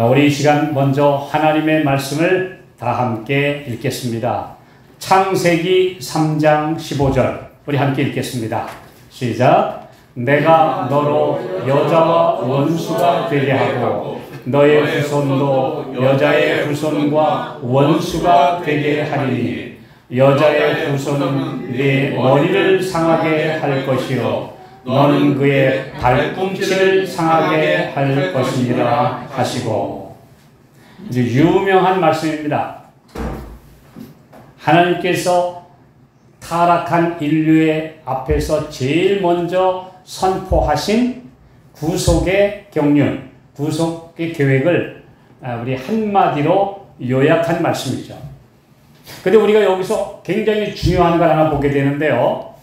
우리 이 시간 먼저 하나님의 말씀을 다 함께 읽겠습니다. 창세기 3장 15절 우리 함께 읽겠습니다. 시작. 내가 너로 여자와 원수가 되게 하고 너의 후손도 여자의 후손과 원수가 되게 하리니 여자의 후손은 네 머리를 상하게 할 것이요 너는 그의 발꿈치를 상하게 할 것이니라 하시고. 이제 유명한 말씀입니다. 하나님께서 타락한 인류의 앞에서 제일 먼저 선포하신 구속의 경륜, 구속의 계획을 우리 한마디로 요약한 말씀이죠. 근데 우리가 여기서 굉장히 중요한 걸 하나 보게 되는데요.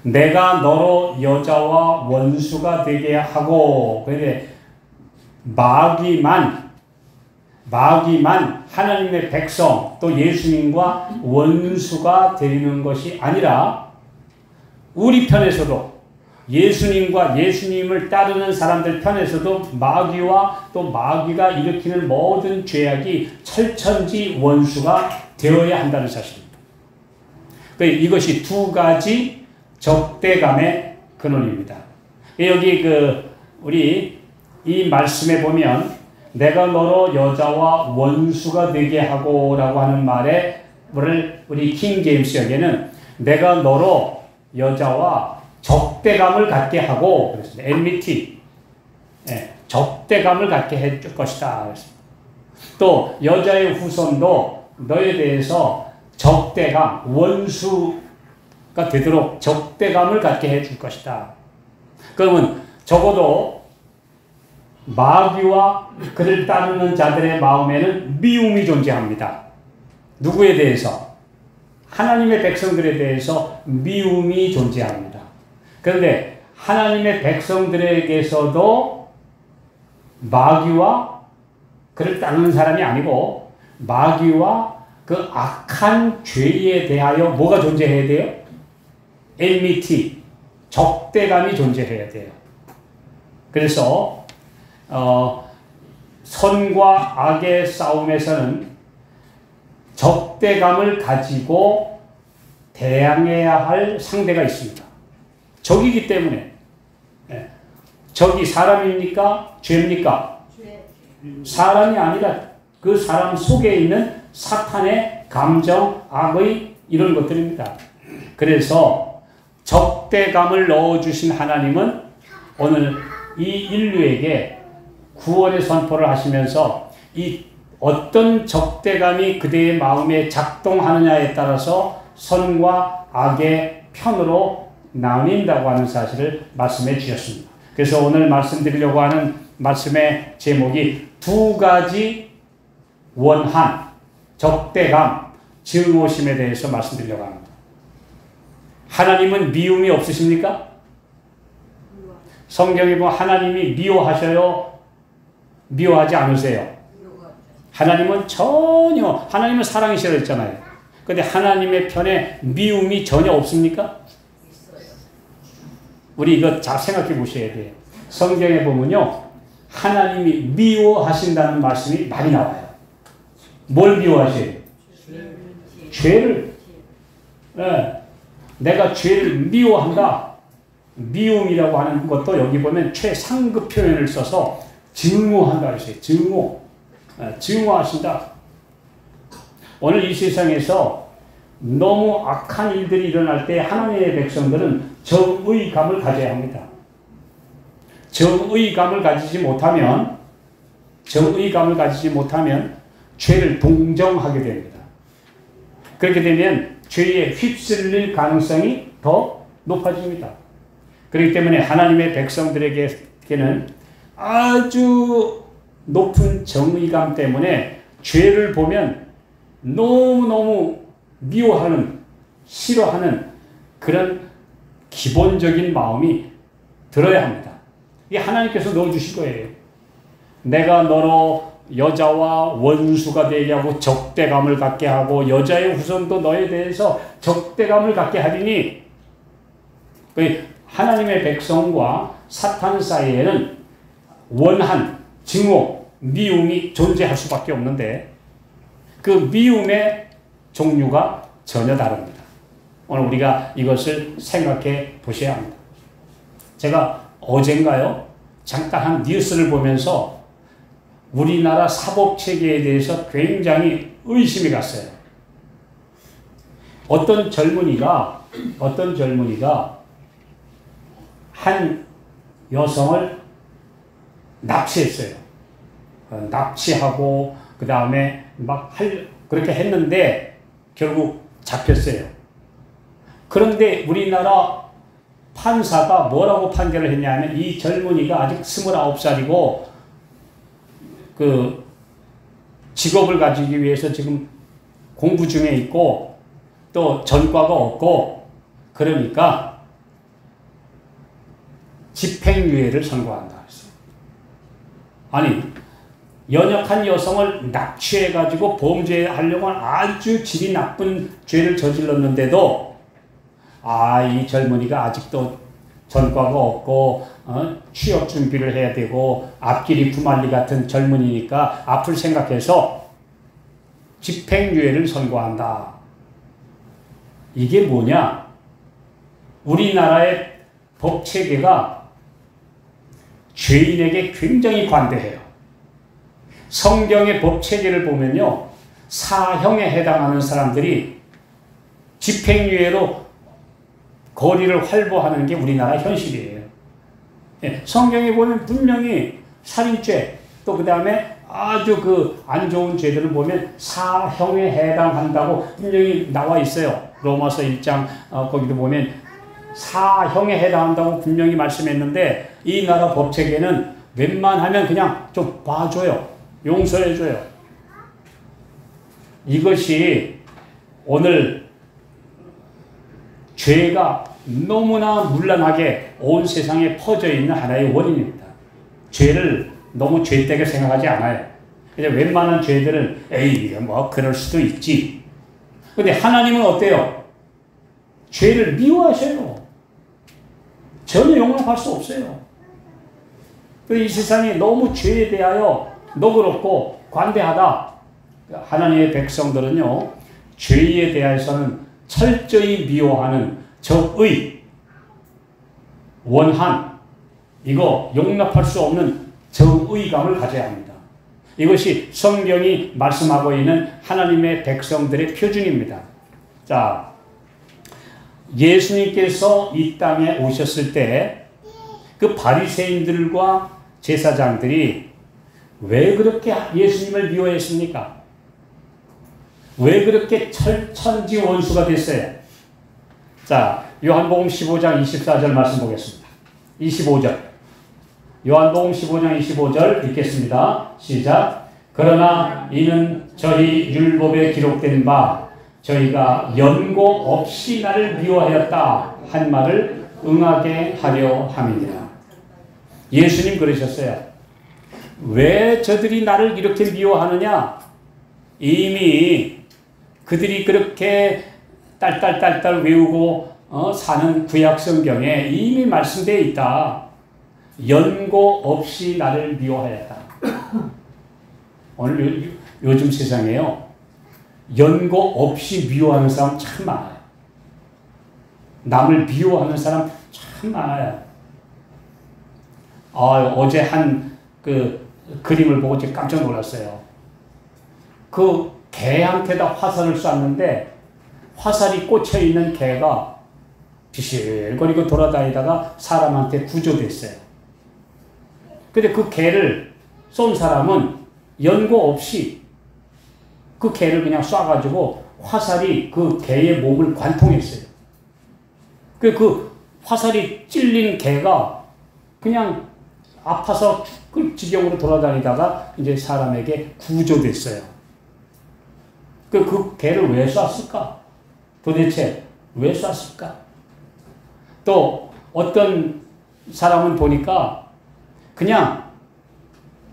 내가 너로 여자와 원수가 되게 하고, 그런데 마귀만 하나님의 백성 또 예수님과 원수가 되는 것이 아니라 우리 편에서도 예수님과 예수님을 따르는 사람들 편에서도 마귀와 또 마귀가 일으키는 모든 죄악이 철천지 원수가 되어야 한다는 사실입니다. 이것이 두 가지 적대감의 근원입니다. 여기 우리 이 말씀에 보면 내가 너로 여자와 원수가 되게 하고 라고 하는 말에 우리 킹 제임스 역에는 내가 너로 여자와 적대감을 갖게 하고 그랬습니다. enmity, 적대감을 갖게 해줄 것이다 그랬습니다. 또 여자의 후손도 너에 대해서 적대감, 원수가 되도록 적대감을 갖게 해줄 것이다. 그러면 적어도 마귀와 그를 따르는 자들의 마음에는 미움이 존재합니다. 누구에 대해서? 하나님의 백성들에 대해서 미움이 존재합니다. 그런데 하나님의 백성들에게서도 마귀와 그를 따르는 사람이 아니고 마귀와 그 악한 죄에 대하여 뭐가 존재해야 돼요? enmity, 적대감이 존재해야 돼요. 그래서 선과 악의 싸움에서는 적대감을 가지고 대항해야 할 상대가 있습니다. 적이기 때문에. 적이 사람입니까? 죄입니까? 사람이 아니라 그 사람 속에 있는 사탄의 감정, 악의 이런 것들입니다. 그래서 적대감을 넣어주신 하나님은 오늘 이 인류에게 구원의 선포를 하시면서 이 어떤 적대감이 그대의 마음에 작동하느냐에 따라서 선과 악의 편으로 나뉜다고 하는 사실을 말씀해 주셨습니다. 그래서 오늘 말씀드리려고 하는 말씀의 제목이 두 가지 원한, 적대감, 증오심에 대해서 말씀드리려고 합니다. 하나님은 미움이 없으십니까? 성경에 보면 하나님이 미워하셔요? 미워하지 않으세요? 하나님은 전혀, 하나님은 사랑이시라고 했잖아요. 그런데 하나님의 편에 미움이 전혀 없습니까? 우리 이거 잘 생각해 보셔야 돼요. 성경에 보면요, 하나님이 미워하신다는 말씀이 많이 나와요. 뭘 미워하세요? 죄를. 내가 죄를 미워한다. 미움이라고 하는 것도 여기 보면 최상급 표현을 써서 증오한다 그랬어요. 증오하신다. 오늘 이 세상에서 너무 악한 일들이 일어날 때 하나님의 백성들은 정의감을 가져야 합니다. 정의감을 가지지 못하면 죄를 동정하게 됩니다. 그렇게 되면 죄에 휩쓸릴 가능성이 더 높아집니다. 그렇기 때문에 하나님의 백성들에게는 아주 높은 정의감 때문에 죄를 보면 너무너무 미워하는, 싫어하는 그런 기본적인 마음이 들어야 합니다. 이게 하나님께서 넣어주실 거예요. 내가 너로 여자와 원수가 되게 하고 적대감을 갖게 하고 여자의 후손도 너에 대해서 적대감을 갖게 하리니, 하나님의 백성과 사탄 사이에는 원한, 증오, 미움이 존재할 수밖에 없는데 그 미움의 종류가 전혀 다릅니다. 오늘 우리가 이것을 생각해 보셔야 합니다. 제가 어젠가요? 잠깐 한 뉴스를 보면서 우리나라 사법체계에 대해서 굉장히 의심이 갔어요. 어떤 젊은이가 한 여성을 납치했어요. 납치하고 그 다음에 그렇게 했는데 결국 잡혔어요. 그런데 우리나라 판사가 뭐라고 판결을 했냐면 이 젊은이가 아직 29살이고 그 직업을 가지기 위해서 지금 공부 중에 있고 또 전과가 없고 그러니까 집행유예를 선고한다 했어요. 아니 연약한 여성을 납치해가지고 범죄하려고 하는 아주 질이 나쁜 죄를 저질렀는데도 이 젊은이가 아직도 전과가 없고 취업 준비를 해야 되고 앞길이 부말리 같은 젊은이니까 앞을 생각해서 집행유예를 선고한다. 이게 뭐냐? 우리나라의 법체계가 죄인에게 굉장히 관대해요. 성경의 법체계를 보면요. 사형에 해당하는 사람들이 집행유예로 거리를 활보하는 게 우리나라 현실이에요. 예, 성경에 보면 분명히 살인죄 또 그 다음에 아주 그 안 좋은 죄들을 보면 사형에 해당한다고 분명히 나와 있어요. 로마서 1장 거기도 보면 사형에 해당한다고 분명히 말씀했는데 이 나라 법체계는 웬만하면 그냥 좀 봐줘요. 용서해줘요. 이것이 오늘 죄가 너무나 문란하게 온 세상에 퍼져 있는 하나의 원인입니다. 죄를 너무 죄되게 생각하지 않아요. 그냥 웬만한 죄들은 에이 뭐 그럴 수도 있지. 근데 하나님은 어때요? 죄를 미워하셔요. 전혀 용납할 수 없어요. 이 세상이 너무 죄에 대하여 너그럽고 관대하다. 하나님의 백성들은요, 죄에 대해서는 철저히 미워하는 적의, 원한, 이거 용납할 수 없는 정의감을 가져야 합니다. 이것이 성경이 말씀하고 있는 하나님의 백성들의 표준입니다. 자, 예수님께서 이 땅에 오셨을 때 그 바리새인들과 제사장들이 왜 그렇게 예수님을 미워했습니까? 왜 그렇게 천지 원수가 됐어요? 자, 요한복음 15장 24절 말씀 보겠습니다. 25절. 요한복음 15장 25절 읽겠습니다. 시작. 그러나 이는 저희 율법에 기록된 바 저희가 연고 없이 나를 미워하였다 한 말을 응하게 하려 함이니라. 예수님 그러셨어요. 왜 저들이 나를 이렇게 미워하느냐? 이미 그들이 그렇게 딸딸딸딸 외우고 사는 구약 성경에 이미 말씀되어 있다. 연고 없이 나를 미워하였다. 오늘 요즘 세상에요. 연고 없이 미워하는 사람 참 많아요. 남을 미워하는 사람 참 많아요. 어제 한 그림을 보고 제가 깜짝 놀랐어요. 그 개한테다 화살을 쐈는데 화살이 꽂혀있는 개가 비실거리고 돌아다니다가 사람한테 구조됐어요. 근데 그 개를 쏜 사람은 연고 없이 그 개를 그냥 쏴가지고 화살이 그 개의 몸을 관통했어요. 그 화살이 찔린 개가 그냥 아파서 죽을 지경으로 돌아다니다가 이제 사람에게 구조됐어요. 그 개를 왜 쐈을까? 도대체 왜 쐈을까? 또 어떤 사람은 보니까 그냥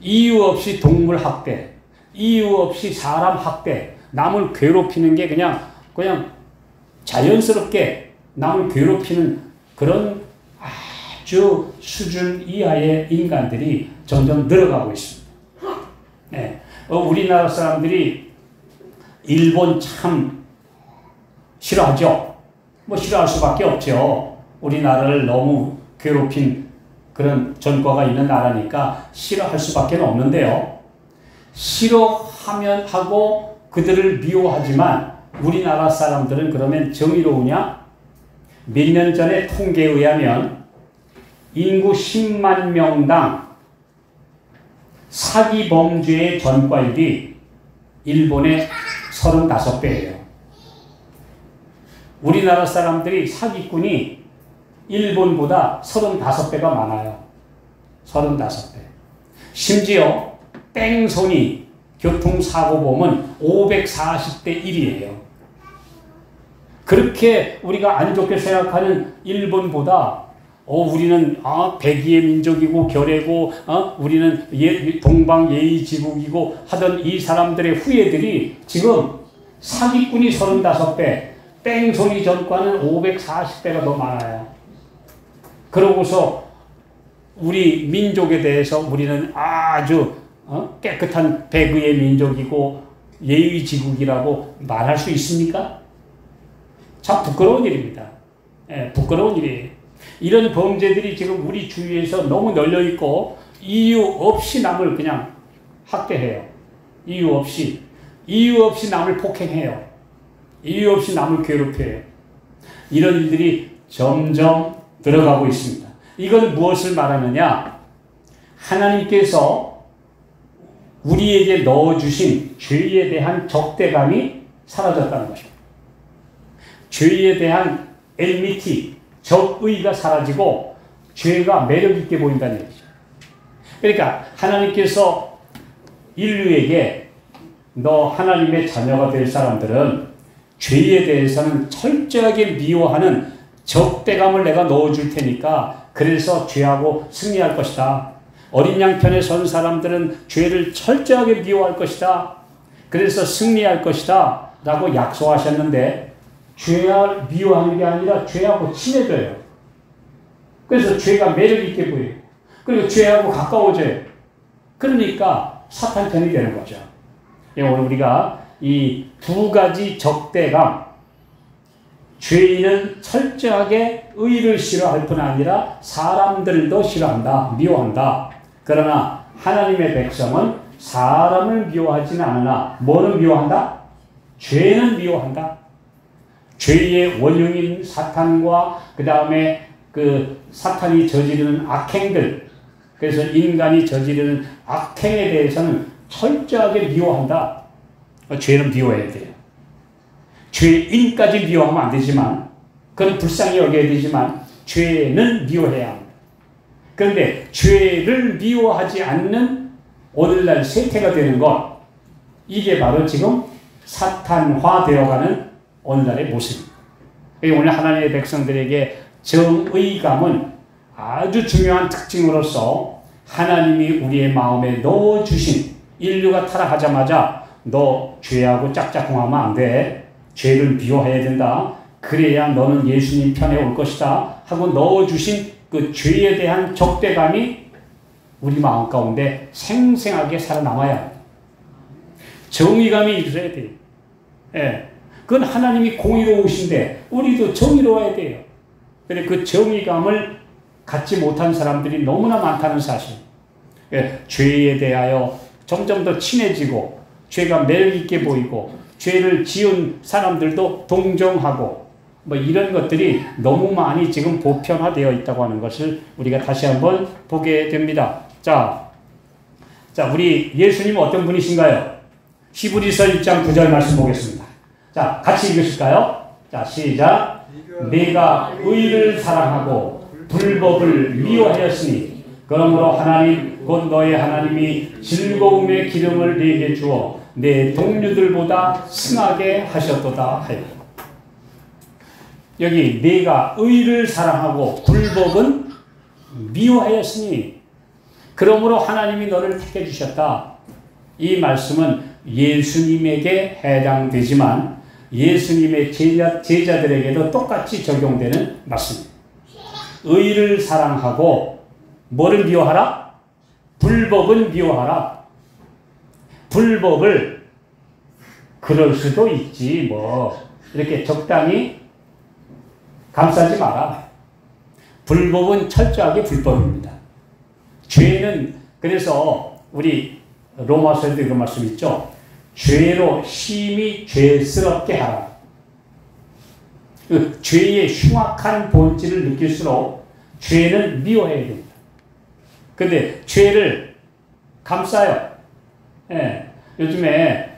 이유 없이 동물 학대, 이유 없이 사람 학대, 남을 괴롭히는 게 그냥 자연스럽게 남을 괴롭히는 그런 아주 수준 이하의 인간들이 점점 늘어가고 있습니다. 네. 우리나라 사람들이 일본 참 싫어하죠. 뭐 싫어할 수밖에 없죠. 우리나라를 너무 괴롭힌 그런 전과가 있는 나라니까 싫어할 수밖에 없는데요. 싫어하면 하고 그들을 미워하지만 우리나라 사람들은 그러면 정의로우냐? 몇 년 전에 통계에 의하면 인구 10만 명당 사기 범죄의 전과율이 일본의 35배예요. 우리나라 사람들이 사기꾼이 일본보다 35배가 많아요. 35배. 심지어 뺑소니 교통사고범은 540대 1이에요. 그렇게 우리가 안 좋게 생각하는 일본보다 우리는 백의의 민족이고 결애고 우리는 동방 예의지국이고 하던 이 사람들의 후예들이 지금 사기꾼이 35배, 뺑소니 전과는 540배가 더 많아요. 그러고서 우리 민족에 대해서 우리는 아주 깨끗한 백의의 민족이고 예의지국이라고 말할 수 있습니까? 참 부끄러운 일입니다. 예, 부끄러운 일이에요. 이런 범죄들이 지금 우리 주위에서 너무 널려있고 이유 없이 남을 그냥 학대해요. 이유 없이 남을 폭행해요. 이유 없이 남을 괴롭혀요. 이런 일들이 점점 들어가고 있습니다. 이건 무엇을 말하느냐? 하나님께서 우리에게 넣어주신 죄에 대한 적대감이 사라졌다는 것입니다. 죄에 대한 엔미티, 적의가 사라지고 죄가 매력있게 보인다는 얘기죠. 그러니까 하나님께서 인류에게 너 하나님의 자녀가 될 사람들은 죄에 대해서는 철저하게 미워하는 적대감을 내가 넣어줄 테니까 그래서 죄하고 승리할 것이다. 어린 양 편에 선 사람들은 죄를 철저하게 미워할 것이다. 그래서 승리할 것이다. 라고 약속하셨는데 죄를 미워하는 게 아니라 죄하고 친해져요. 그래서 죄가 매력있게 보여요. 그리고 죄하고 가까워져요. 그러니까 사탄 편이 되는 거죠. 오늘 우리가 이 두 가지 적대감, 죄인은 철저하게 의를 싫어할 뿐 아니라 사람들도 싫어한다, 미워한다. 그러나 하나님의 백성은 사람을 미워하지는 않으나 뭐는 미워한다? 죄는 미워한다. 죄의 원흉인 사탄과 그 다음에 그 사탄이 저지르는 악행들, 그래서 인간이 저지르는 악행에 대해서는 철저하게 미워한다. 죄는 미워해야 돼요. 죄인까지 미워하면 안 되지만, 그건 불쌍히 여겨야 되지만, 죄는 미워해야 합니다. 그런데 죄를 미워하지 않는 오늘날 세태가 되는 것, 이게 바로 지금 사탄화되어가는 오늘날의 모습입니다. 오늘 하나님의 백성들에게 정의감은 아주 중요한 특징으로서 하나님이 우리의 마음에 넣어주신, 인류가 타락하자마자 너 죄하고 짝짝꿍하면 안 돼. 죄를 미워해야 된다. 그래야 너는 예수님 편에 올 것이다. 하고 넣어주신 그 죄에 대한 적대감이 우리 마음 가운데 생생하게 살아남아야 합니다. 정의감이 있어야 돼요. 예. 그건 하나님이 공의로우신데 우리도 정의로워야 돼요. 그런데 그 정의감을 갖지 못한 사람들이 너무나 많다는 사실. 예. 죄에 대하여 점점 더 친해지고 죄가 매력있게 보이고 죄를 지은 사람들도 동정하고 뭐 이런 것들이 너무 많이 지금 보편화되어 있다고 하는 것을 우리가 다시 한번 보게 됩니다. 자, 우리 예수님은 어떤 분이신가요? 히브리서 1장 9절 말씀 보겠습니다. 자, 같이 읽으실까요? 자, 시작. 네가 의를 사랑하고 불법을 미워하였으니 그러므로 하나님 곧 너의 하나님이 즐거움의 기름을 네게 주어 내 동료들보다 승하게 하셨도다 하여. 여기 네가 의를 사랑하고 불법은 미워하였으니 그러므로 하나님이 너를 택해 주셨다. 이 말씀은 예수님에게 해당되지만 예수님의 제자들에게도 똑같이 적용되는 말씀입니다. 의를 사랑하고 뭐를 미워하라? 불법은 미워하라. 불법을 그럴 수도 있지 뭐 이렇게 적당히 감싸지 마라. 불법은 철저하게 불법입니다. 죄는 그래서 우리 로마서에도 이런 말씀 있죠. 죄로 심히 죄스럽게 하라. 그 죄의 흉악한 본질을 느낄수록 죄는 미워해야 됩니다. 근데 죄를 감싸요. 예, 요즘에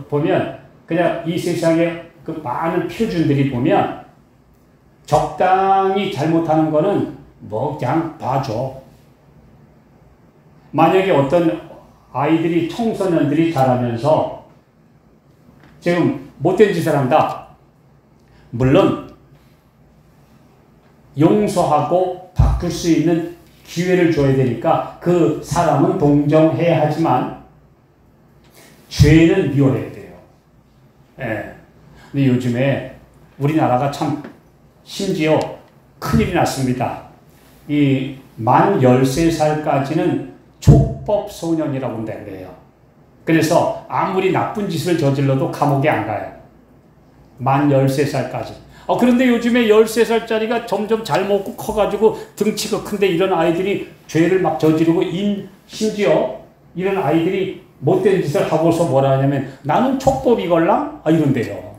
보면 그냥 이 세상에 그 많은 표준들이 보면 적당히 잘못하는 거는 뭐 그냥 봐줘. 만약에 어떤 아이들이 청소년들이 자라면서 지금 못된 짓을 한다. 물론 용서하고 바꿀 수 있는 기회를 줘야 되니까 그 사람은 동정해야 하지만 죄는 미워해야 돼요. 예. 근데 요즘에 우리나라가 참 심지어 큰일이 났습니다. 이 만 13살까지는 촉법 소년이라고 한대요. 그래서 아무리 나쁜 짓을 저질러도 감옥에 안 가요. 만 13살까지. 그런데 요즘에 13살짜리가 점점 잘 먹고 커가지고 덩치가 큰데 이런 아이들이 죄를 막 저지르고 심지어 이런 아이들이 못된 짓을 하고서 뭐라 하냐면 나는 촉법이걸랑? 이런데요.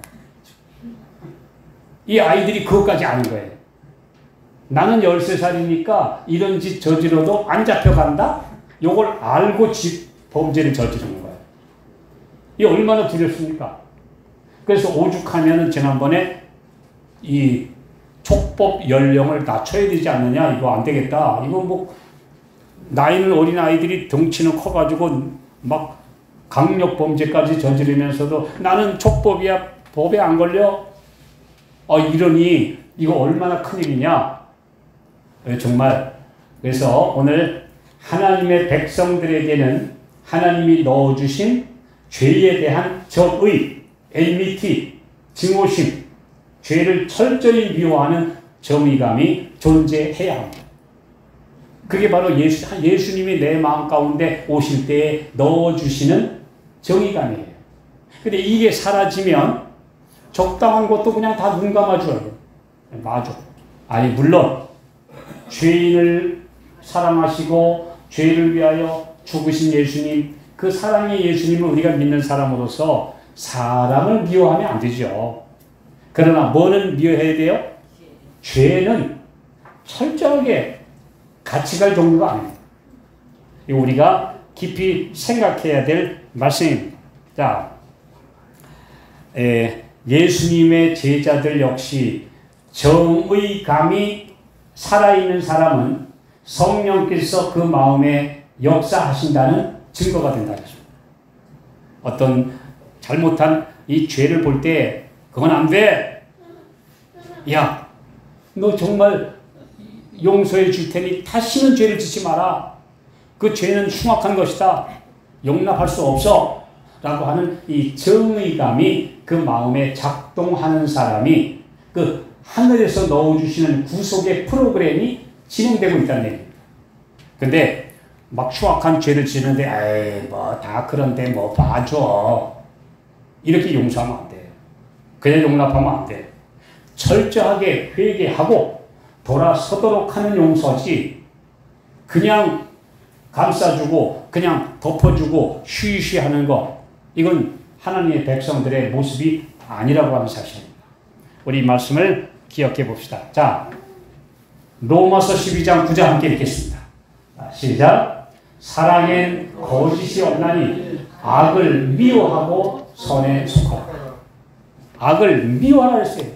이 아이들이 그것까지 아는 거예요. 나는 13살이니까 이런 짓 저지러도 안 잡혀간다? 요걸 알고 범죄를 저지르는 거예요. 이게 얼마나 두렵습니까? 그래서 오죽하면은 지난번에 이 촉법 연령을 낮춰야 되지 않느냐, 이거 안 되겠다. 이거 뭐, 나이는 어린 아이들이 덩치는 커가지고 막 강력 범죄까지 저지르면서도 나는 촉법이야, 법에 안 걸려? 이러니 이거 얼마나 큰일이냐? 정말. 그래서 오늘 하나님의 백성들에게는 하나님이 넣어주신 죄에 대한 적의, enmity, 증오심, 죄를 철저히 미워하는 정의감이 존재해야 합니다. 그게 바로 예수님이 내 마음 가운데 오실 때에 넣어주시는 정의감이에요. 근데 이게 사라지면 적당한 것도 그냥 다 눈 감아줘요. 맞아. 아니, 물론 죄인을 사랑하시고 죄를 위하여 죽으신 예수님, 그 사랑의 예수님을 우리가 믿는 사람으로서 사람을 미워하면 안 되죠. 그러나 뭐는 미워해야 돼요? 죄는 철저하게 같이 갈 정도가 아닙니다. 우리가 깊이 생각해야 될 말씀입니다. 자, 예수님의 제자들 역시 정의감이 살아있는 사람은 성령께서 그 마음에 역사하신다는 증거가 된다는 것입니다. 어떤 잘못한 이 죄를 볼 때 그건 안 돼. 야, 너 정말 용서해 줄 테니 다시는 죄를 짓지 마라. 그 죄는 흉악한 것이다. 용납할 수 없어. 라고 하는 이 정의감이 그 마음에 작동하는 사람이 그 하늘에서 넣어주시는 구속의 프로그램이 진행되고 있다는 얘기입니다. 근데 막 흉악한 죄를 지는데 뭐 다 그런데 뭐 봐줘. 이렇게 용서하면 안 돼요. 그냥 용납하면 안 돼요. 철저하게 회개하고 돌아서도록 하는 용서지 그냥 감싸주고 그냥 덮어주고 쉬쉬하는 거, 이건 하나님의 백성들의 모습이 아니라고 하는 사실입니다. 우리 말씀을 기억해 봅시다. 자, 로마서 12장 9절 함께 읽겠습니다. 시작. 사랑엔 거짓이 없나니 악을 미워하고 선에 속하라. 악을 미워하라 했어요.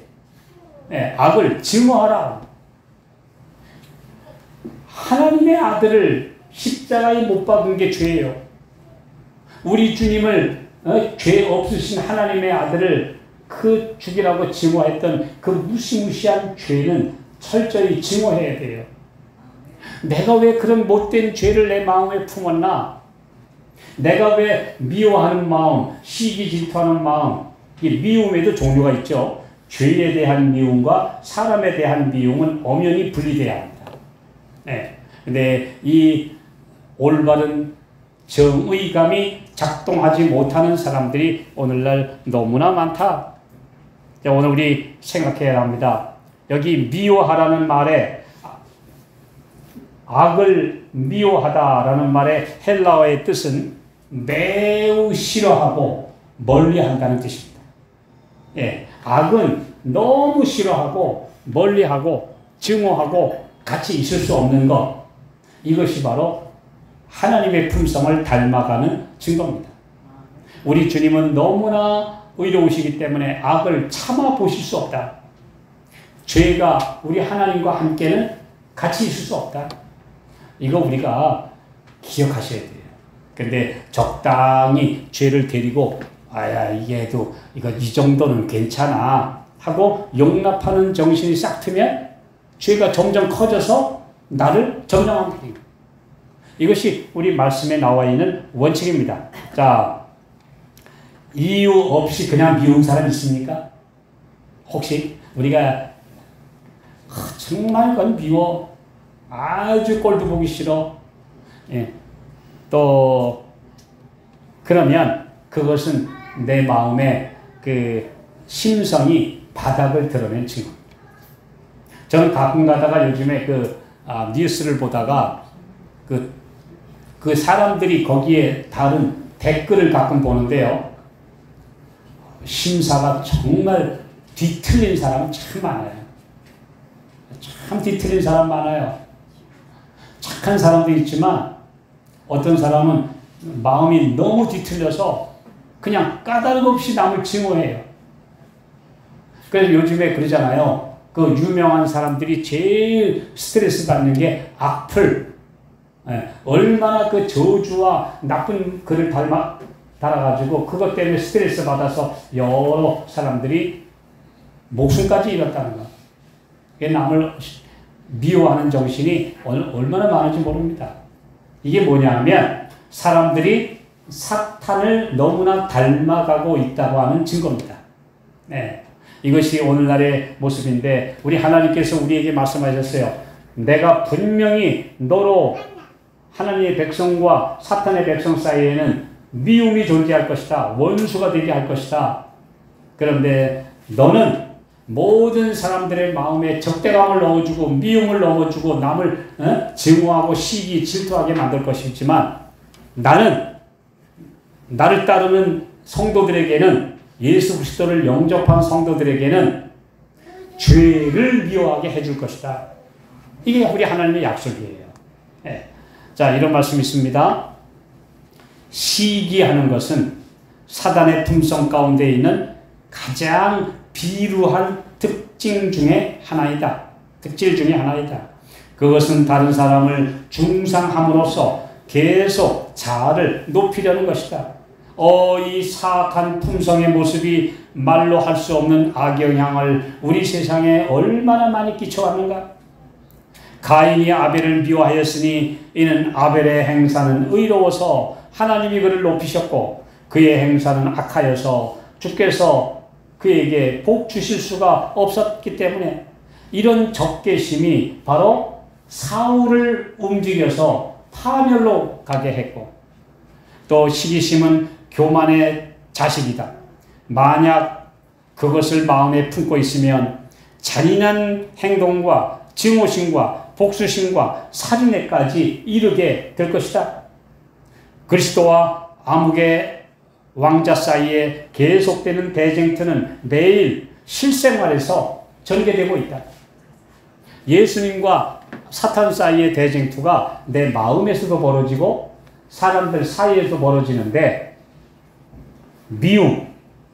네, 악을 증오하라. 하나님의 아들을 십자가에 못 박은 게 죄예요. 우리 주님을 죄 없으신 하나님의 아들을 그 죽이라고 증오했던 그 무시무시한 죄는 철저히 증오해야 돼요. 내가 왜 그런 못된 죄를 내 마음에 품었나? 내가 왜 미워하는 마음, 시기 질투하는 마음, 이 미움에도 종류가 있죠. 죄에 대한 미움과 사람에 대한 미움은 엄연히 분리돼야 합니다. 네. 근데 이 올바른 정의감이 작동하지 못하는 사람들이 오늘날 너무나 많다. 오늘 우리 생각해야 합니다. 여기 미워하라는 말에 악을 미워하다라는 말의 헬라어의 뜻은 매우 싫어하고 멀리한다는 뜻입니다. 예, 악은 너무 싫어하고 멀리하고 증오하고 같이 있을 수 없는 것, 이것이 바로 하나님의 품성을 닮아가는 증거입니다. 우리 주님은 너무나 의로우시기 때문에 악을 참아 보실 수 없다. 죄가 우리 하나님과 함께는 같이 있을 수 없다. 이거 우리가 기억하셔야 돼요. 근데 적당히 죄를 데리고 이게도 이거 이 정도는 괜찮아 하고 용납하는 정신이 싹 트면 죄가 점점 커져서 나를 점령하게 됩니다. 이것이 우리 말씀에 나와 있는 원칙입니다. 자, 이유 없이 그냥 미운 사람 있습니까? 혹시 우리가 정말 그건 미워, 아주 꼴도 보기 싫어, 또 그러면 그것은 내 마음의 그 심성이 바닥을 드러낸 증거입니다. 저는 가끔 가다가 요즘에 뉴스를 보다가 그 사람들이 거기에 다른 댓글을 가끔 보는데요. 심사가 정말 뒤틀린 사람 참 많아요. 참 뒤틀린 사람 많아요. 착한 사람도 있지만 어떤 사람은 마음이 너무 뒤틀려서 그냥 까닭 없이 남을 증오해요. 그래서 요즘에 그러잖아요. 그 유명한 사람들이 제일 스트레스 받는 게 악플. 얼마나 그 저주와 나쁜 글을 달아가지고 그것 때문에 스트레스 받아서 여러 사람들이 목숨까지 잃었다는 거. 남을 미워하는 정신이 얼마나 많은지 모릅니다. 이게 뭐냐면 사람들이 사탄을 너무나 닮아가고 있다고 하는 증거입니다. 이것이 오늘날의 모습인데 우리 하나님께서 우리에게 말씀하셨어요. 내가 분명히 너로 하나님의 백성과 사탄의 백성 사이에는 미움이 존재할 것이다. 원수가 되게 할 것이다. 그런데 너는 모든 사람들의 마음에 적대감을 넣어주고 미움을 넣어주고 남을 증오하고 시기 질투하게 만들 것이지만 나는 나를 따르는 성도들에게는 예수 그리스도를 영접한 성도들에게는 죄를 미워하게 해줄 것이다. 이게 우리 하나님의 약속이에요. 자, 이런 말씀이 있습니다. 시기하는 것은 사단의 품성 가운데 있는 가장 비루한 특징 중에 하나이다. 특질 중에 하나이다. 그것은 다른 사람을 중상함으로써 계속 자아를 높이려는 것이다. 이 사악한 품성의 모습이 말로 할 수 없는 악영향을 우리 세상에 얼마나 많이 끼쳐왔는가? 가인이 아벨을 미워하였으니 이는 아벨의 행사는 의로워서 하나님이 그를 높이셨고 그의 행사는 악하여서 주께서 그에게 복 주실 수가 없었기 때문에 이런 적개심이 바로 사울을 움직여서 파멸로 가게 했고 또 시기심은 교만의 자식이다. 만약 그것을 마음에 품고 있으면 잔인한 행동과 증오심과 복수심과 살인에까지 이르게 될 것이다. 그리스도와 암흑의 왕자 사이에 계속되는 대쟁투는 매일 실생활에서 전개되고 있다. 예수님과 사탄 사이의 대쟁투가 내 마음에서도 벌어지고 사람들 사이에서 벌어지는데 미움,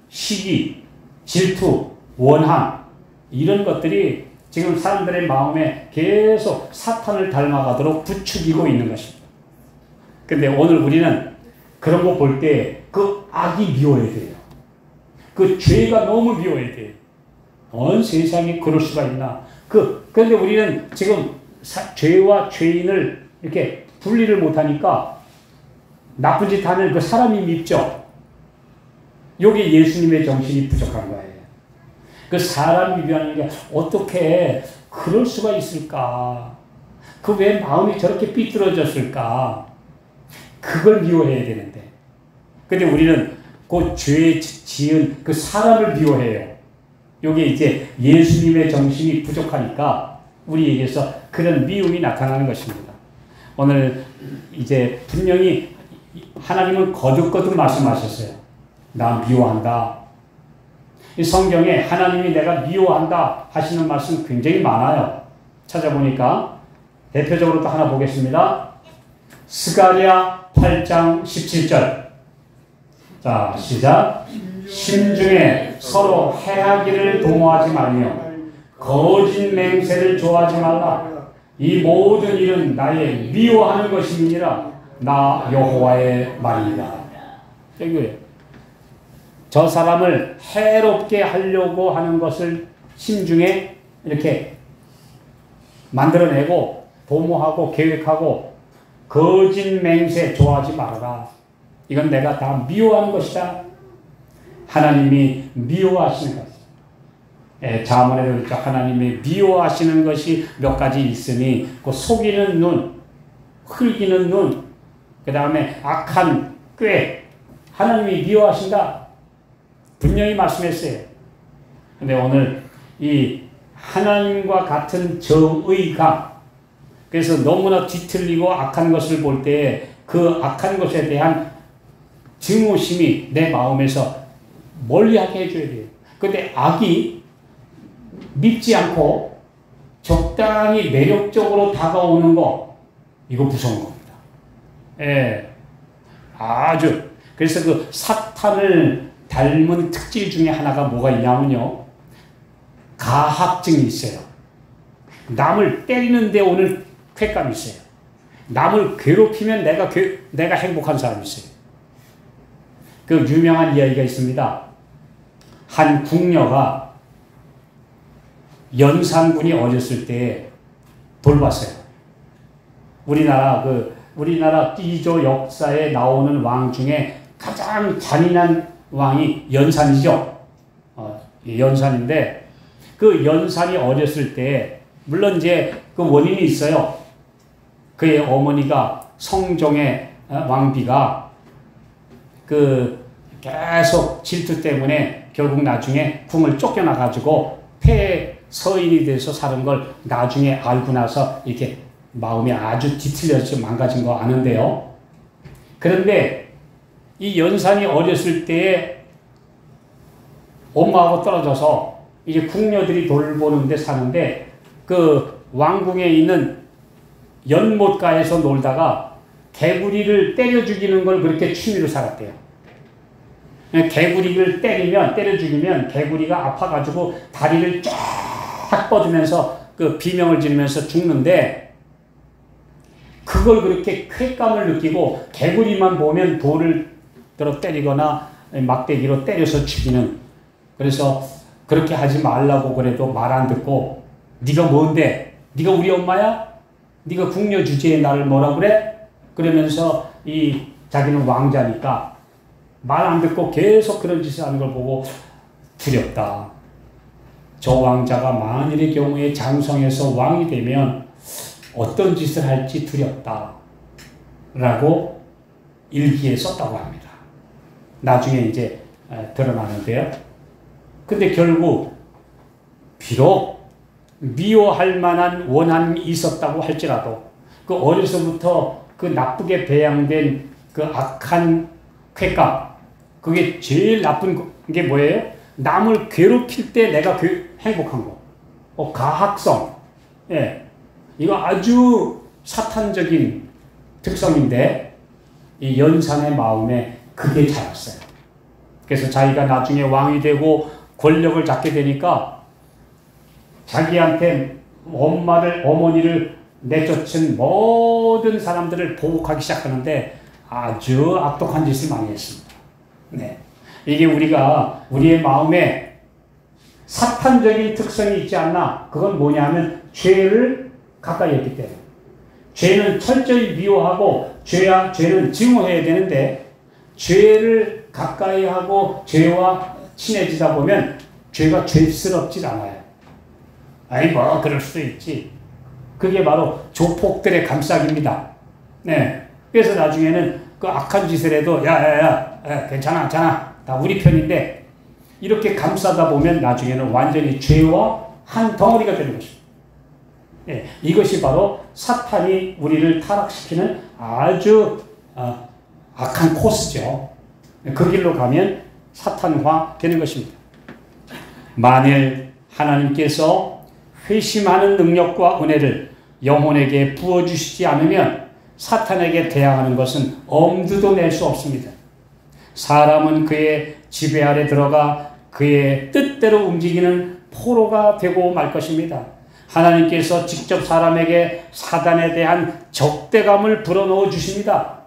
시기, 질투, 원한 이런 것들이 지금 사람들의 마음에 계속 사탄을 닮아가도록 부추기고 있는 것입니다. 근데 오늘 우리는 그런 거 볼 때 그 악이 미워야 돼요. 그 죄가 너무 미워야 돼요. 온 세상에 그럴 수가 있나. 그런데 우리는 지금 죄와 죄인을 이렇게 분리를 못하니까 나쁜 짓 하는 그 사람이 밉죠. 여기 예수님의 정신이 부족한 거예요. 그 사람이 미워하는 게 어떻게 그럴 수가 있을까? 그 왜 마음이 저렇게 삐뚤어졌을까? 그걸 미워해야 되는데. 근데 우리는 그 죄 지은 그 사람을 미워해요. 요게 이제 예수님의 정신이 부족하니까 우리에게서 그런 미움이 나타나는 것입니다. 오늘 이제 분명히 하나님은 거듭거듭 말씀하셨어요. 나 미워한다. 이 성경에 하나님이 내가 미워한다 하시는 말씀 굉장히 많아요. 찾아보니까 대표적으로 또 하나 보겠습니다. 스가랴 8장 17절. 자, 시작. 심중에 서로 해하기를 도모하지 말며 거짓 맹세를 좋아하지 말라. 이 모든 일은 나의 미워하는 것임이니라. 나 여호와의 말이다. 여기 저 사람을 해롭게 하려고 하는 것을 심중에 이렇게 만들어내고 도모하고 계획하고 거짓 맹세 좋아하지 말아라. 이건 내가 다 미워하는 것이다. 하나님이 미워하시는 것. 자문에도 그렇죠. 하나님이 미워하시는 것이 몇 가지 있으니 그 속이는 눈, 흘기는 눈, 그 다음에 악한 꾀, 하나님이 미워하신다. 분명히 말씀했어요. 근데 오늘 이 하나님과 같은 정의감, 그래서 너무나 뒤틀리고 악한 것을 볼 때 그 악한 것에 대한 증오심이 내 마음에서 멀리하게 해줘야 돼요. 근데 악이 밉지 않고 적당히 매력적으로 다가오는 거, 이거 무서운 겁니다. 예. 아주. 그래서 그 사탄을 닮은 특질 중에 하나가 뭐가 있냐면요. 가학증이 있어요. 남을 때리는데 오는 쾌감이 있어요. 남을 괴롭히면 내가 행복한 사람이 있어요. 그 유명한 이야기가 있습니다. 한 궁녀가 연산군이 어렸을 때 돌봤어요. 우리나라 띠조 역사에 나오는 왕 중에 가장 잔인한 왕이 연산이죠. 연산인데 그 연산이 어렸을 때 물론 이제 그 원인이 있어요. 그의 어머니가 성종의 왕비가 그 계속 질투 때문에 결국 나중에 궁을 쫓겨나가지고 폐서인이 돼서 사는 걸 나중에 알고 나서 이렇게 마음이 아주 뒤틀려서 망가진 거 아는데요. 그런데 이 연산이 어렸을 때에 엄마하고 떨어져서 이제 궁녀들이 돌보는데 사는데 그 왕궁에 있는 연못가에서 놀다가 개구리를 때려 죽이는 걸 그렇게 취미로 살았대요. 개구리를 때려 죽이면 개구리가 아파가지고 다리를 쫙 뻗으면서 그 비명을 지르면서 죽는데 그걸 그렇게 쾌감을 느끼고 개구리만 보면 돌을 들어 때리거나 막대기로 때려서 죽이는, 그래서 그렇게 하지 말라고 그래도 말 안 듣고 네가 뭔데? 네가 우리 엄마야? 네가 궁녀 주제에 나를 뭐라 그래? 그러면서 이 자기는 왕자니까 말 안 듣고 계속 그런 짓을 하는 걸 보고 두렵다. 저 왕자가 만일의 경우에 장성해서 왕이 되면 어떤 짓을 할지 두렵다. 라고 일기에 썼다고 합니다. 나중에 이제 드러나는데요. 근데 결국 비록 미워할 만한 원한이 있었다고 할지라도 그 어려서부터 그 나쁘게 배양된 그 악한 쾌감, 그게 제일 나쁜 게 뭐예요? 남을 괴롭힐 때 내가 행복한 거. 가학성. 예. 이거 아주 사탄적인 특성인데 이 연산의 마음에 그게 자랐어요. 그래서 자기가 나중에 왕이 되고 권력을 잡게 되니까 자기한테 어머니를 내쫓은 모든 사람들을 보복하기 시작하는데 아주 악독한 짓을 많이 했습니다. 네. 이게 우리의 마음에 사탄적인 특성이 있지 않나? 그건 뭐냐면 죄를 가까이 했기 때문에. 죄는 철저히 미워하고 죄는 증오해야 되는데 죄를 가까이 하고 죄와 친해지다 보면 죄가 죄스럽지 않아요. 아니 뭐 그럴 수도 있지. 그게 바로 조폭들의 감싸기입니다. 네. 그래서 나중에는 그 악한 짓을 해도 야, 괜찮아, 괜찮아. 다 우리 편인데 이렇게 감싸다 보면 나중에는 완전히 죄와 한 덩어리가 되는 것입니다. 예, 이것이 바로 사탄이 우리를 타락시키는 아주 악한 코스죠. 그 길로 가면 사탄화 되는 것입니다. 만일 하나님께서 회심하는 능력과 은혜를 영혼에게 부어주시지 않으면 사탄에게 대항하는 것은 엄두도 낼 수 없습니다. 사람은 그의 지배 아래 들어가 그의 뜻대로 움직이는 포로가 되고 말 것입니다. 하나님께서 직접 사람에게 사단에 대한 적대감을 불어넣어 주십니다.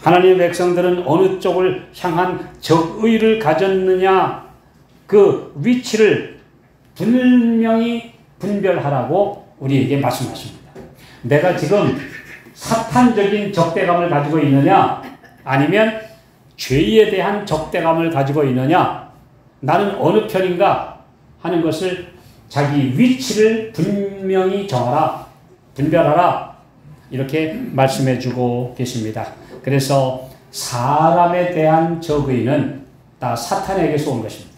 하나님의 백성들은 어느 쪽을 향한 적의를 가졌느냐 그 위치를 분명히 분별하라고 우리에게 말씀하십니다. 내가 지금 사탄적인 적대감을 가지고 있느냐 아니면 죄에 대한 적대감을 가지고 있느냐 나는 어느 편인가 하는 것을 자기 위치를 분명히 정하라 분별하라 이렇게 말씀해 주고 계십니다. 그래서 사람에 대한 적의는 다 사탄에게서 온 것입니다.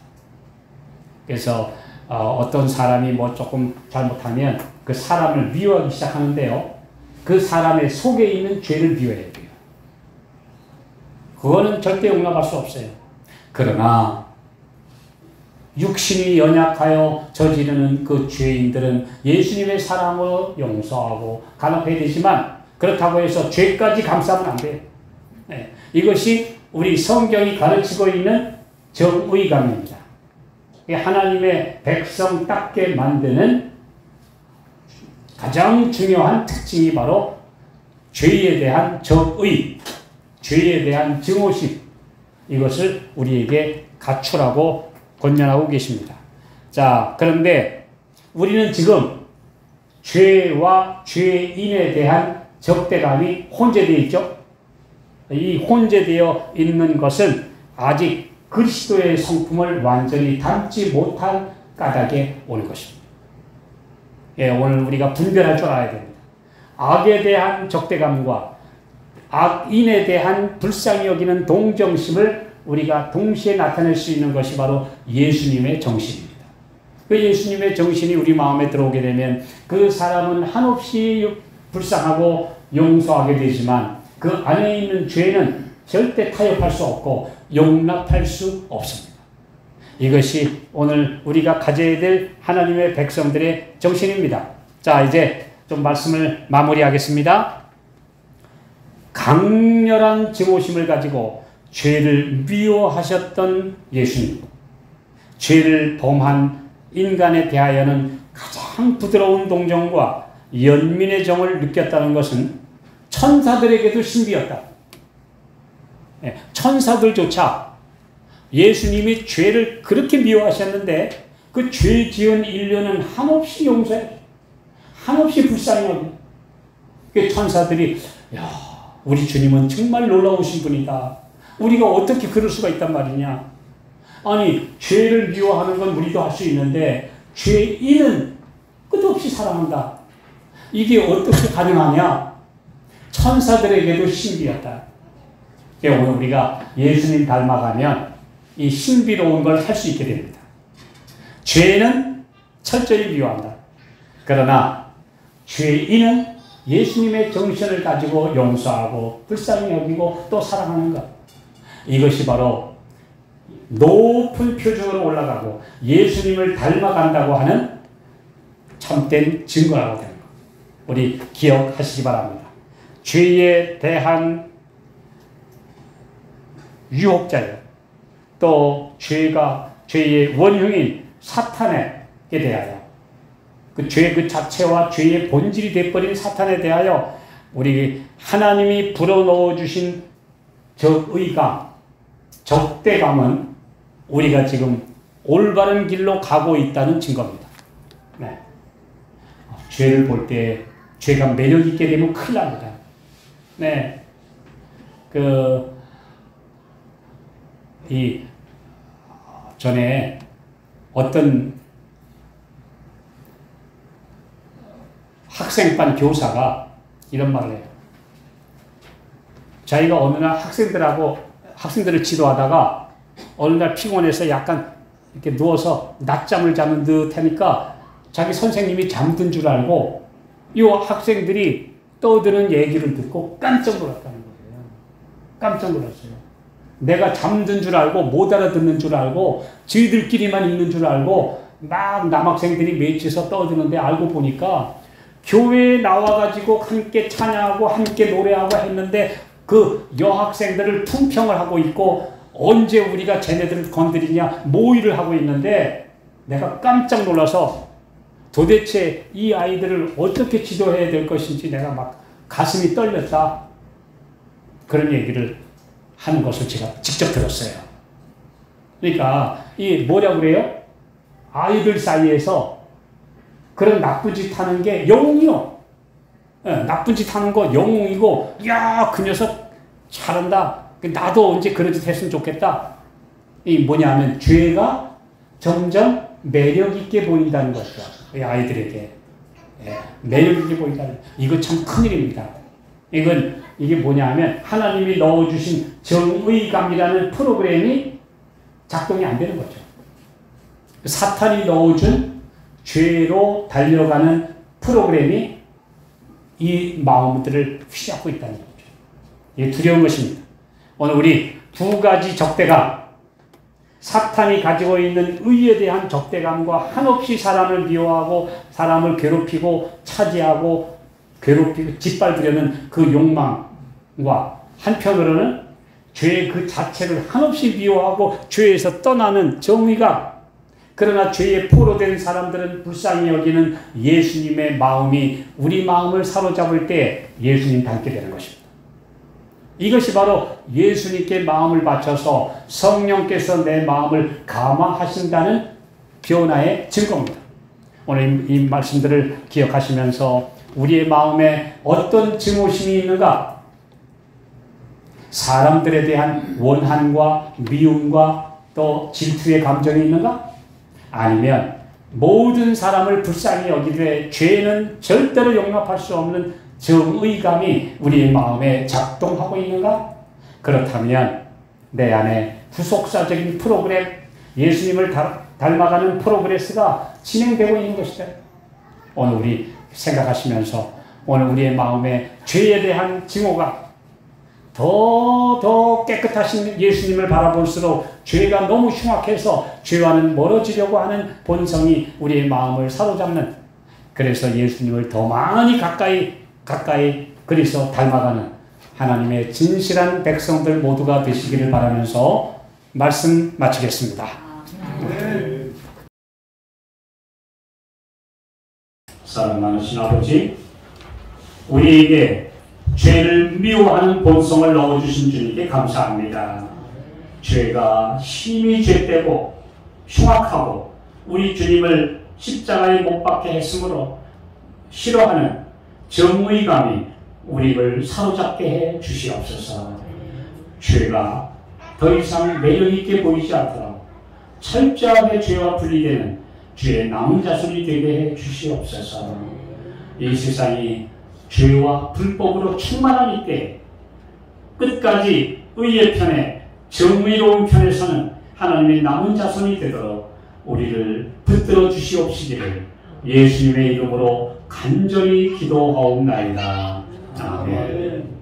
그래서 어떤 사람이 뭐 조금 잘못하면 그 사람을 미워하기 시작하는데요. 그 사람의 속에 있는 죄를 미워해야 돼요. 그거는 절대 용납할 수 없어요. 그러나 육신이 연약하여 저지르는 그 죄인들은 예수님의 사랑으로 용서하고 간섭해야 되지만 그렇다고 해서 죄까지 감싸면 안 돼요. 네. 이것이 우리 성경이 가르치고 있는 정의감입니다. 하나님의 백성답게 만드는 가장 중요한 특징이 바로 죄에 대한 적의, 죄에 대한 증오심 이것을 우리에게 갖추라고 권면하고 계십니다. 자, 그런데 우리는 지금 죄와 죄인에 대한 적대감이 혼재되어 있죠. 이 혼재되어 있는 것은 아직 그리스도의 성품을 완전히 담지 못한 까닭에 오는 것입니다. 예, 오늘 우리가 분별할 줄 알아야 됩니다. 악에 대한 적대감과 악인에 대한 불쌍히 여기는 동정심을 우리가 동시에 나타낼 수 있는 것이 바로 예수님의 정신입니다. 그 예수님의 정신이 우리 마음에 들어오게 되면 그 사람은 한없이 불쌍하고 용서하게 되지만 그 안에 있는 죄는 절대 타협할 수 없고 용납할 수 없습니다. 이것이 오늘 우리가 가져야 될 하나님의 백성들의 정신입니다. 자, 이제 좀 말씀을 마무리하겠습니다. 강렬한 증오심을 가지고 죄를 미워하셨던 예수님, 죄를 범한 인간에 대하여는 가장 부드러운 동정과 연민의 정을 느꼈다는 것은 천사들에게도 신비였다. 천사들조차 예수님이 죄를 그렇게 미워하셨는데 그 죄 지은 인류는 한없이 용서해, 한없이 불쌍히 여기고 그 천사들이 야, 우리 주님은 정말 놀라우신 분이다. 우리가 어떻게 그럴 수가 있단 말이냐. 아니, 죄를 미워하는 건 우리도 할 수 있는데 죄인은 끝없이 사랑한다. 이게 어떻게 가능하냐? 천사들에게도 신비였다. 오늘 우리가 예수님 닮아가면 이 신비로운 걸 할 수 있게 됩니다. 죄는 철저히 미워한다. 그러나 죄인은 예수님의 정신을 가지고 용서하고 불쌍히 여기고 또 사랑하는 것. 이것이 바로 높은 표준으로 올라가고 예수님을 닮아간다고 하는 참된 증거라고 되는 것. 우리 기억하시기 바랍니다. 죄에 대한 유혹자예요. 또 죄의 원흉인 사탄에 대하여 그 죄 그 자체와 죄의 본질이 되어버린 사탄에 대하여 우리 하나님이 불어넣어 주신 적의감, 적대감은 우리가 지금 올바른 길로 가고 있다는 증거입니다. 네. 죄를 볼 때 죄가 매력 있게 되면 큰일 납니다. 네. 전에 어떤 학생반 교사가 이런 말을 해요. 자기가 어느 날 학생들을 지도하다가 어느 날 피곤해서 약간 이렇게 누워서 낮잠을 자는 듯 하니까 자기 선생님이 잠든 줄 알고 이 학생들이 떠드는 얘기를 듣고 깜짝 놀랐다는 거예요. 깜짝 놀랐어요. 내가 잠든 줄 알고 못 알아듣는 줄 알고 저희들끼리만 있는 줄 알고 막 남학생들이 맺혀서 떠드는데 알고 보니까 교회에 나와가지고 함께 찬양하고 함께 노래하고 했는데 그 여학생들을 품평을 하고 있고 언제 우리가 쟤네들을 건드리냐 모의를 하고 있는데 내가 깜짝 놀라서 도대체 이 아이들을 어떻게 지도해야 될 것인지 내가 막 가슴이 떨렸다. 그런 얘기를 하는 것을 제가 직접 들었어요. 그러니까 이 뭐라고 그래요? 아이들 사이에서 그런 나쁜 짓 하는 게 영웅이요. 나쁜 짓 하는 거 영웅이고 야, 그 녀석 잘한다. 나도 언제 그런 짓 했으면 좋겠다. 이 뭐냐면 죄가 점점 매력 있게 보인다는 것이죠. 이 아이들에게. 매력 있게 보인다는 이거 참 큰일입니다. 이게 뭐냐면 하나님이 넣어주신 정의감이라는 프로그램이 작동이 안 되는 거죠. 사탄이 넣어준 죄로 달려가는 프로그램이 이 마음들을 휘잡고 있다는 거죠. 이게 두려운 것입니다. 오늘 우리 두 가지 적대감, 사탄이 가지고 있는 의에 대한 적대감과 한없이 사람을 미워하고 사람을 괴롭히고 차지하고 괴롭히고 짓밟으려는 그 욕망과 한편으로는 죄 그 자체를 한없이 미워하고 죄에서 떠나는 정의감, 그러나 죄에 포로된 사람들은 불쌍히 여기는 예수님의 마음이 우리 마음을 사로잡을 때 예수님 닮게 되는 것입니다. 이것이 바로 예수님께 마음을 바쳐서 성령께서 내 마음을 감화하신다는 변화의 증거입니다. 오늘 이 말씀들을 기억하시면서 우리의 마음에 어떤 증오심이 있는가? 사람들에 대한 원한과 미움과 또 질투의 감정이 있는가? 아니면 모든 사람을 불쌍히 여기되 죄는 절대로 용납할 수 없는 정의감이 우리의 마음에 작동하고 있는가? 그렇다면 내 안에 구속사적인 프로그램, 예수님을 닮아가는 프로그레스가 진행되고 있는 것이다. 오늘 우리 생각하시면서 오늘 우리의 마음에 죄에 대한 증오가 더 깨끗하신 예수님을 바라볼수록 죄가 너무 흉악해서 죄와는 멀어지려고 하는 본성이 우리의 마음을 사로잡는, 그래서 예수님을 더 많이 가까이 그래서 닮아가는 하나님의 진실한 백성들 모두가 되시기를 바라면서 말씀 마치겠습니다. 사랑 많으신 아버지, 우리에게 죄를 미워하는 본성을 넣어주신 주님께 감사합니다. 죄가 심히 죄되고 흉악하고 우리 주님을 십자가에 못 박게 했으므로 싫어하는 정의감이 우리를 사로잡게 해 주시옵소서. 죄가 더 이상 매력있게 보이지 않도록 철저하게 죄와 분리되는 주의 남은 자손이 되게 해 주시옵소서. 이 세상이 죄와 불법으로 충만한 이때 끝까지 의의 편에 정의로운 편에 서는 하나님의 남은 자손이 되도록 우리를 붙들어 주시옵시기를 예수님의 이름으로 간절히 기도하옵나이다. 아멘.